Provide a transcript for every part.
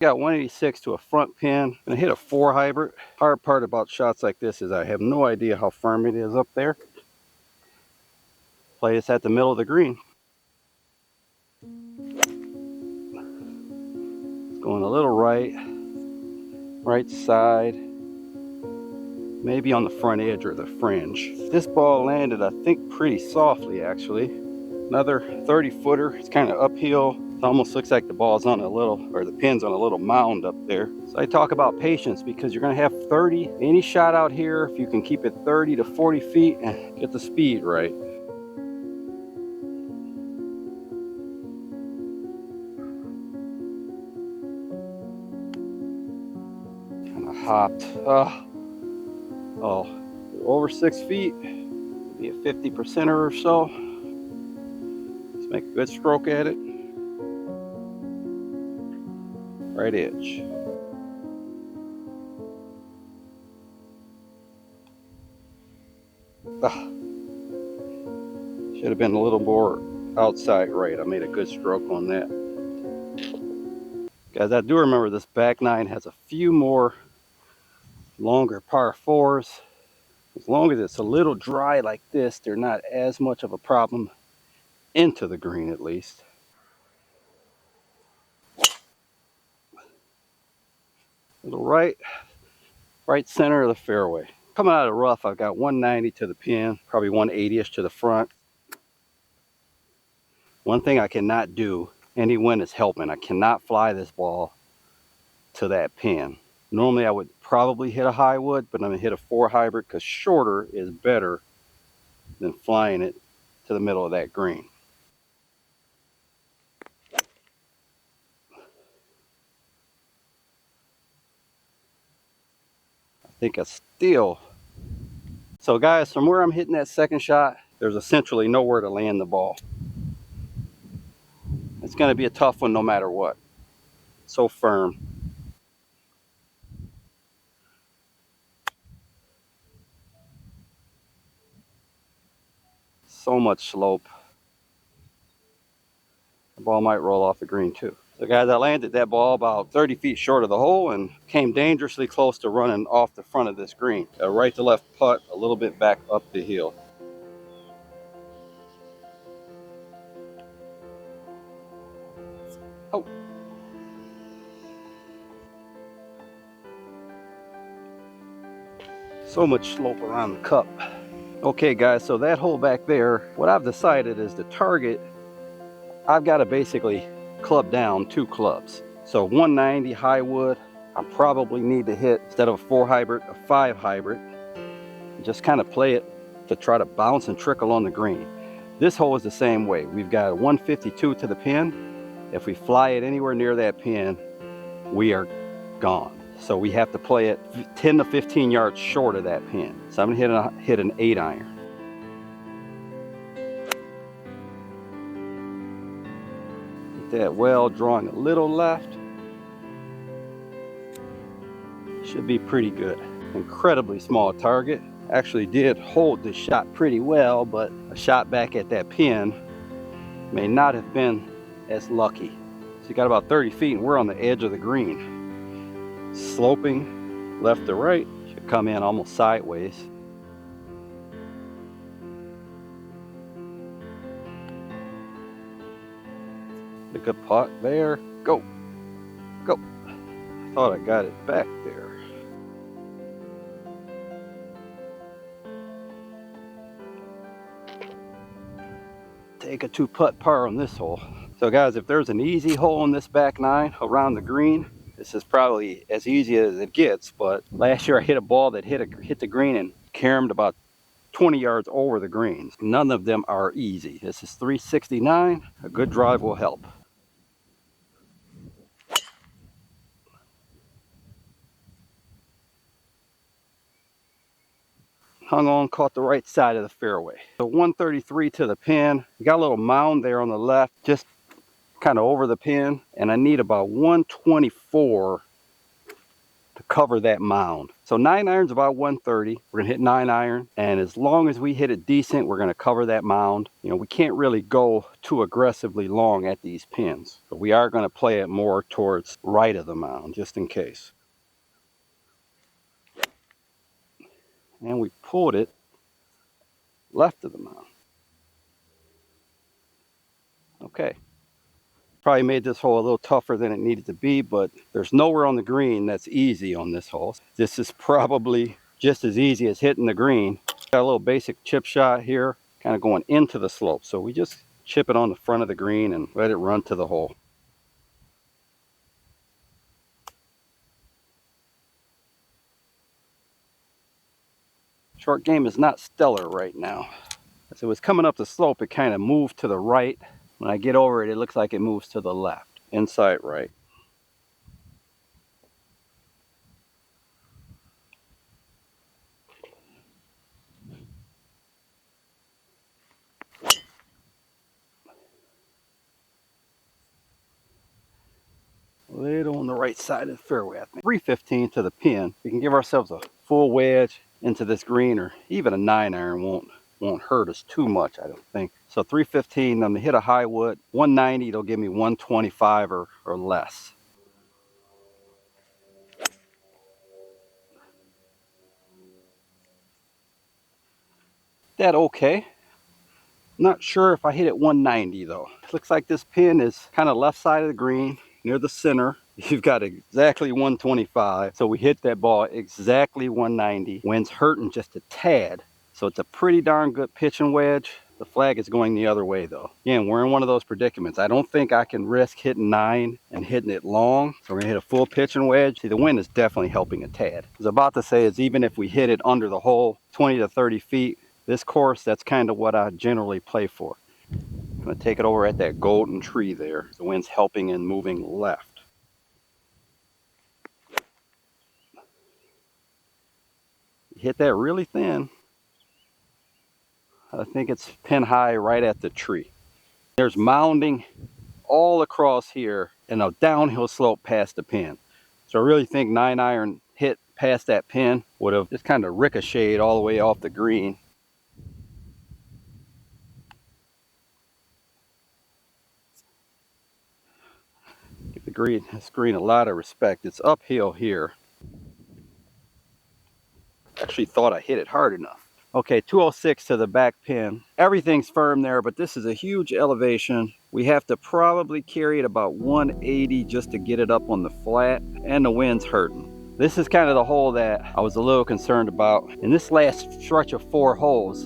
got 186 to a front pin. I'm gonna hit a 4 hybrid. Hard part about shots like this is I have no idea how firm it is up there. Play this at the middle of the green. It's going a little right side, maybe on the front edge or the fringe. This ball landed, I think, pretty softly actually. Another 30-footer. It's kind of uphill. It almost looks like the ball's on a little, or the pin's on a little mound up there. So I talk about patience because you're going to have 30. Any shot out here, if you can keep it 30 to 40 feet and get the speed right. Kind of hopped. Oh, over 6 feet. Be a 50%er or so. Let's make a good stroke at it. Right edge. Should have been a little more outside right. I made a good stroke on that. Guys, I do remember this back nine has a few more longer par fours. As long as it's a little dry like this, they're not as much of a problem into the green at least. Little right center of the fairway. Coming out of the rough, I've got 190 to the pin, probably 180-ish to the front. One thing I cannot do, any wind is helping, I cannot fly this ball to that pin. Normally I would probably hit a high wood, but I'm gonna hit a 4 hybrid because shorter is better than flying it to the middle of that green. I think I still. So guys, from where I'm hitting that second shot, there's essentially nowhere to land the ball. It's gonna be a tough one no matter what. So firm. So much slope. The ball might roll off the green too. So guys, I landed that ball about 30 feet short of the hole and came dangerously close to running off the front of this green. A right to left putt, a little bit back up the hill. Oh. So much slope around the cup. Okay guys, so that hole back there, what I've decided is the target, I've got to basically club down 2 clubs. So 190 high wood, I probably need to hit, instead of a 4 hybrid, a 5 hybrid. Just kind of play it to try to bounce and trickle on the green. This hole is the same way. We've got a 152 to the pin. If we fly it anywhere near that pin, we are gone. So we have to play it 10 to 15 yards short of that pin. So I'm gonna hit an 8 iron. That well, drawing a little left. Should be pretty good. Incredibly small target. Actually did hold this shot pretty well, but a shot back at that pin may not have been as lucky. So you got about 30 feet and we're on the edge of the green. Sloping left to right, should come in almost sideways. A good putt there. Go. Go. Thought I got it back there. Take a 2-putt par on this hole. So guys, if there's an easy hole in this back nine around the green, this is probably as easy as it gets. But last year I hit a ball that hit the green and caromed about 20 yards over the greens. None of them are easy. This is 369. A good drive will help. Hung on, caught the right side of the fairway. So 133 to the pin. You got a little mound there on the left, just kind of over the pin. And I need about 124 to cover that mound. So 9 iron's about 130. We're gonna hit 9 iron, and as long as we hit it decent, we're gonna cover that mound. You know, we can't really go too aggressively long at these pins, but we are gonna play it more towards right of the mound, just in case. And we pulled it left of the mound. Okay. Probably made this hole a little tougher than it needed to be, but there's nowhere on the green that's easy on this hole. This is probably just as easy as hitting the green. Got a little basic chip shot here, kind of going into the slope. So we just chip it on the front of the green and let it run to the hole. Short game is not stellar right now. As it was coming up the slope, it kind of moved to the right. When I get over it, it looks like it moves to the left, inside right. Little on the right side of the fairway, I think. 315 to the pin. We can give ourselves a full wedge into this green, or even a 9 iron won't hurt us too much, I don't think. So 315, I'm gonna hit a high wood. 190, it'll give me 125 or less. That okay. Not sure if I hit it 190 though. Looks like this pin is kind of left side of the green, near the center. You've got exactly 125. So we hit that ball exactly 190. Wind's hurting just a tad. So it's a pretty darn good pitching wedge. The flag is going the other way though. Again, we're in one of those predicaments. I don't think I can risk hitting 9 and hitting it long. So we're gonna hit a full pitching wedge. See, the wind is definitely helping a tad. I was about to say is even if we hit it under the hole, 20 to 30 feet, this course, that's kind of what I generally play for. I'm gonna take it over at that golden tree there. The wind's helping and moving left. Hit that really thin. I think it's pin high right at the tree. There's mounding all across here and a downhill slope past the pin. So I really think 9 iron hit past that pin would have just kind of ricocheted all the way off the green. Give this green a lot of respect. It's uphill here. Actually thought I hit it hard enough. Okay, 206 to the back pin. Everything's firm there, but this is a huge elevation. We have to probably carry it about 180 just to get it up on the flat, and the wind's hurting. This is kind of the hole that I was a little concerned about. And this last stretch of 4 holes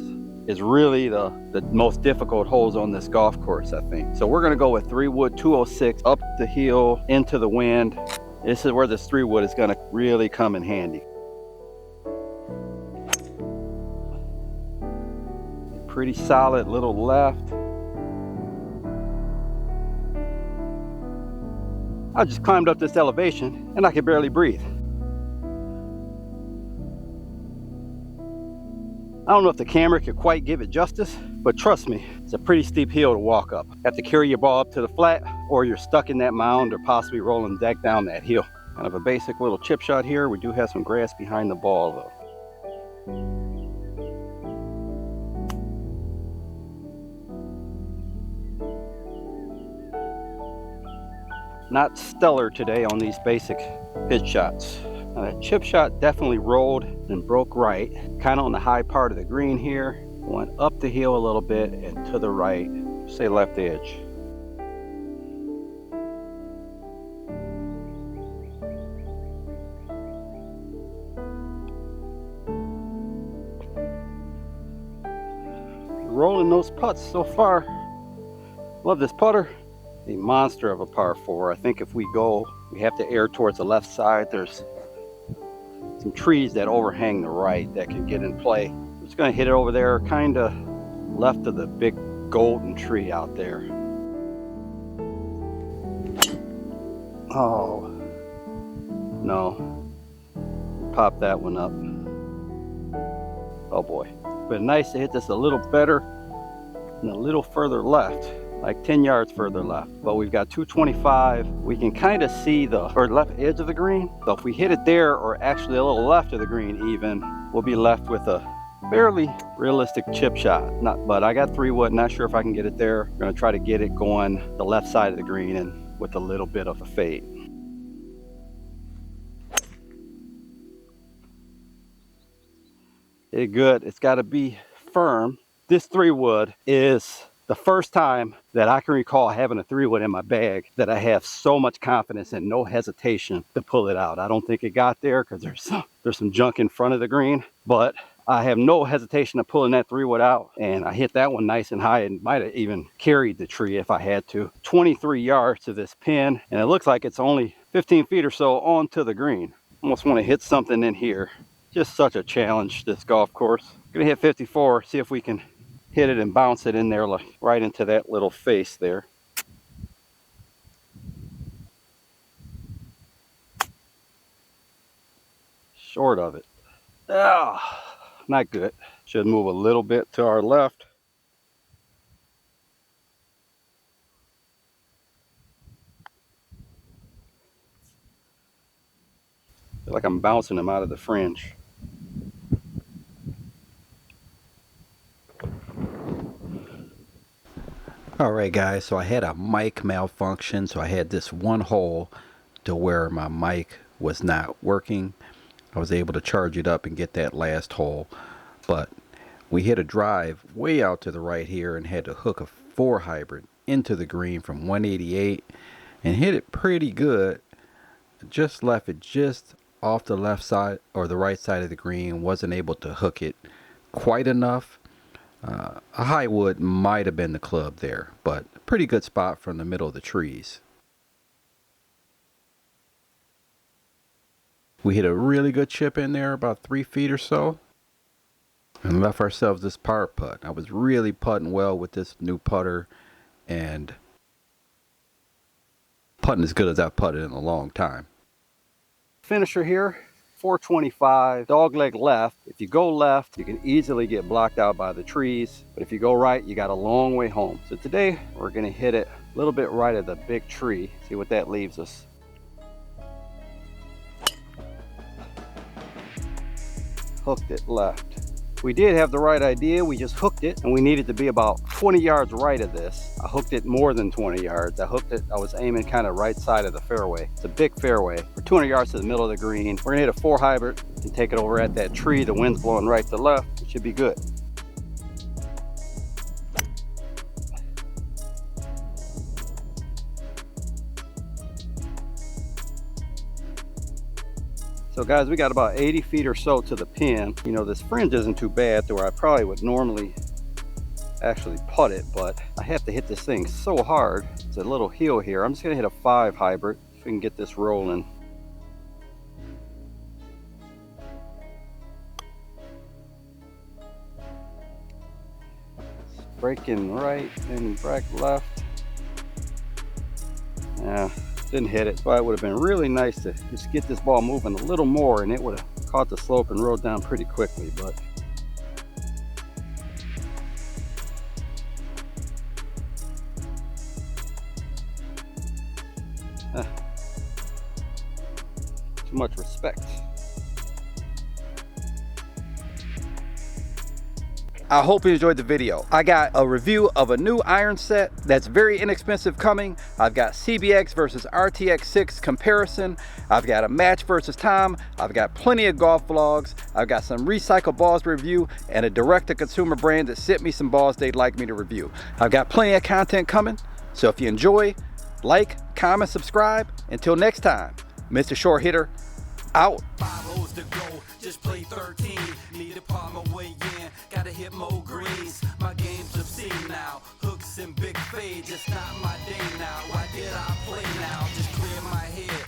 is really the most difficult holes on this golf course, I think. So we're gonna go with 3 wood 206 up the hill into the wind. This is where this 3 wood is gonna really come in handy. Pretty solid little left. I just climbed up this elevation and I could barely breathe. I don't know if the camera could quite give it justice, but trust me, it's a pretty steep hill to walk up. You have to carry your ball up to the flat, or you're stuck in that mound or possibly rolling back down that hill. Kind of a basic little chip shot here. We do have some grass behind the ball though. Not stellar today on these basic pitch shots. That chip shot definitely rolled and broke right, kind of on the high part of the green here. Went up the hill a little bit and to the right, say left edge. Rolling those putts so far. Love this putter. A monster of a par 4. I think if we go, we have to err towards the left side. There's some trees that overhang the right that can get in play. I'm just gonna hit it over there, kind of left of the big golden tree out there. Oh, no. Pop that one up. Oh boy. But nice to hit this a little better and a little further left. like 10 yards further left. But we've got 225. We can kind of see the left edge of the green. So if we hit it there, or actually a little left of the green even, we'll be left with a fairly realistic chip shot. But I got 3 wood, not sure if I can get it there. I'm gonna try to get it going the left side of the green and with a little bit of a fade. It's good. It's got to be firm. This 3 wood is the first time that I can recall having a 3 wood in my bag that I have so much confidence and no hesitation to pull it out. I don't think it got there because there's some junk in front of the green, but I have no hesitation of pulling that 3 wood out, and I hit that one nice and high and might have even carried the tree if I had to. 23 yards to this pin, and it looks like it's only 15 feet or so onto the green. Almost want to hit something in here. Just such a challenge, this golf course. Gonna hit 54, see if we can hit it and bounce it in there, like right into that little face there. Short of it. Ah, not good. Should move a little bit to our left. Feel like I'm bouncing them out of the fringe. Alright guys, so I had a mic malfunction, so I had this one hole to where my mic was not working. I was able to charge it up and get that last hole, but we hit a drive way out to the right here and had to hook a 4 hybrid into the green from 188 and hit it pretty good. Just left it just off the left side or the right side of the green. Wasn't able to hook it quite enough. A high wood might have been the club there, but a pretty good spot from the middle of the trees. We hit a really good chip in there, about 3 feet or so, and left ourselves this par putt. I was really putting well with this new putter, and putting as good as I've putted in a long time. Finisher here. 425, dog leg left. If you go left, you can easily get blocked out by the trees, but if you go right, you got a long way home. So today we're gonna hit it a little bit right of the big tree, see what that leaves us. Hooked it left. We did have the right idea, we just hooked it, and we needed to be about 20 yards right of this. I hooked it more than 20 yards. I was aiming kind of right side of the fairway. It's a big fairway. We're 200 yards to the middle of the green. We're gonna hit a 4 hybrid and take it over at that tree. The wind's blowing right to left. It should be good. So guys, we got about 80 feet or so to the pin. You know, this fringe isn't too bad to where I probably would normally actually putt it, but I have to hit this thing so hard. It's a little hill here. I'm just gonna hit a 5 hybrid if we can get this rolling. Breaking right and break left. Yeah. Didn't hit it, so it would have been really nice to just get this ball moving a little more and it would have caught the slope and rode down pretty quickly, but too much respect. I hope you enjoyed the video. I got a review of a new iron set that's very inexpensive coming. I've got CBX versus RTX6 comparison. I've got a match versus time. I've got plenty of golf vlogs. I've got some recycled balls to review and a direct-to-consumer brand that sent me some balls they'd like me to review. I've got plenty of content coming, so if you enjoy, like, comment, subscribe. Until next time, Mr. Short Hitter, out. 5 holes to go, just play 13. Need a palm away in, gotta hit more greens. My game's obscene now, hooks and big fades. It's not my day now. Why did I play now? Just clear my head.